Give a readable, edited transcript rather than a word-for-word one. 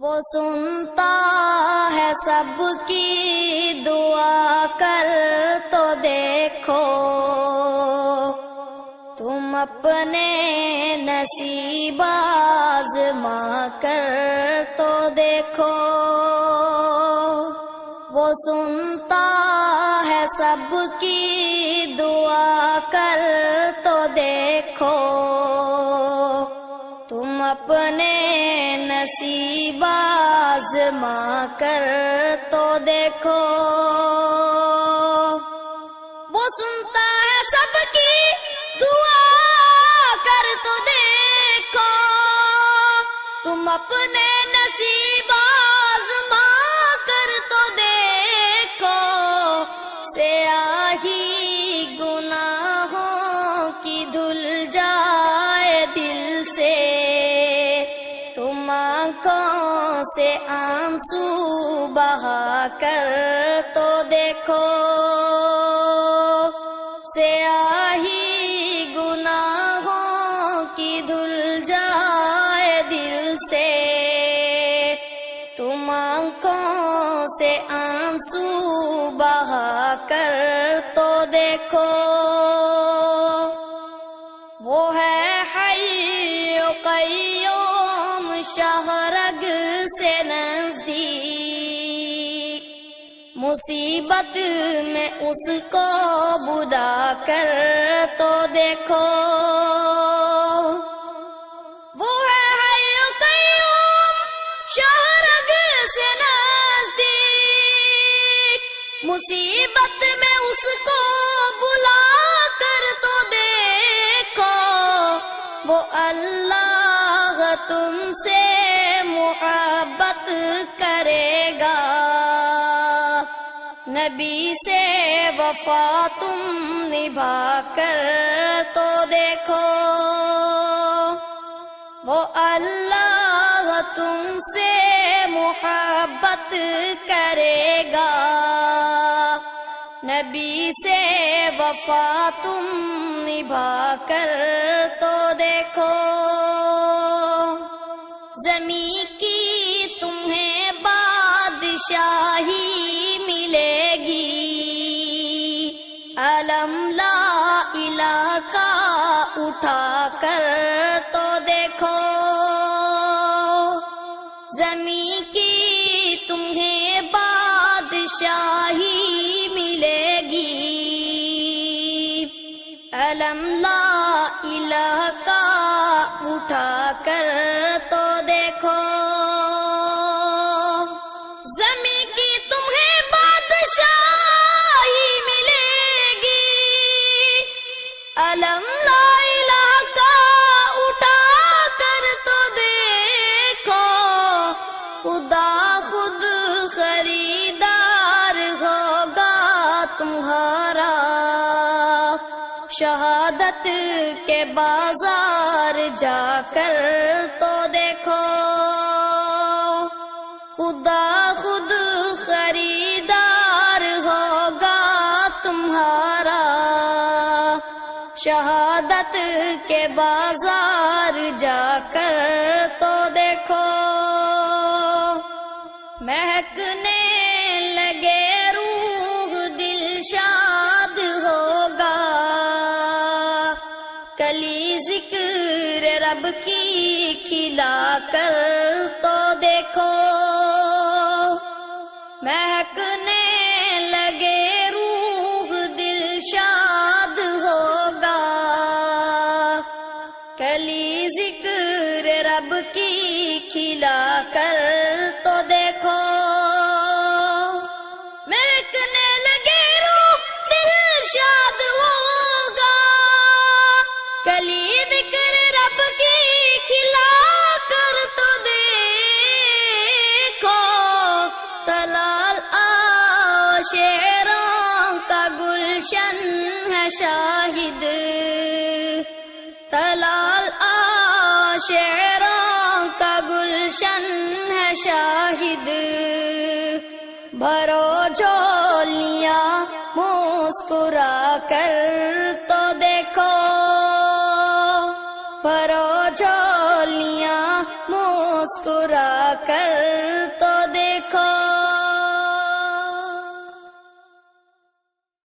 وہ سنتا ہے سب کی دعا، کر تو دیکھو تم اپنے نصیب آزما کر تو دیکھو۔ وہ سنتا ہے سب کی دعا، کر تو دیکھو تم اپنے نصیب آزما کر تو دیکھو۔ وہ سنتا ہے سب کی دعا، کر تو دیکھو تم اپنے نصیب آزما کر تو دیکھو۔ سیاہی گناہوں کی دھل جائے دل سے، تم آنکھوں سے آنسو بہا کر تو دیکھو۔ سیاہی گناہوں کی دھل جائے دل سے، تم آنکھوں سے آنسو بہا کر تو دیکھو۔ وہ ہے حی و قیوم، شہرگ سے نزدیک، مصیبت میں اس کو بلا کر تو دیکھو۔ وہ ہے حی و قیوم، شہرگ سے نزدیک، مصیبت میں اس کو بلا کر تو دیکھو۔ وہ اللہ تم سے محبت کرے گا، نبی سے وفا تم نبھا کر تو دیکھو۔ وہ اللہ تم سے محبت کرے گا، نبی سے وفا تم نبھا کر تو دیکھو۔ زمین کی تمہیں بادشاہی ملے گی، علم لا الہ کا اٹھا کر تو دیکھو۔ زمین کی تمہیں بادشاہی ملے گی، علم لا الہ کا اٹھا کر تو دیکھو۔ زمین کی تمہیں بادشاہی ملے گی، علم لا الہ کا اٹھا کر تو دیکھو۔ خدا خود خریدار ہوگا تمہارا، شہادت کے بازار جا کر تو دیکھو۔ خدا خود خریدار ہوگا تمہارا، شہادت کے بازار جا کر تو دیکھو۔ مہکنے لگے روح، دل شاد ہوگا، کلی ذکر رب کی کھلا کر تو دیکھو۔ مہکنے لگے روح، دل شاد ہوگا، کلی ذکر رب کی کھلا کر تو دیکھو۔ مہکنے لگے روح، دل شاد ہوگا، کلی ذکر رب کی کھلا کر تو دیکھو۔ تلال شعروں کا گلشن ہے شاہد، تلال شعروں کا گلشن ہے شاہد، بھرو جھولیاں مسکرا کر تو دیکھو۔ بھرو جھولیاں مسکرا کر کر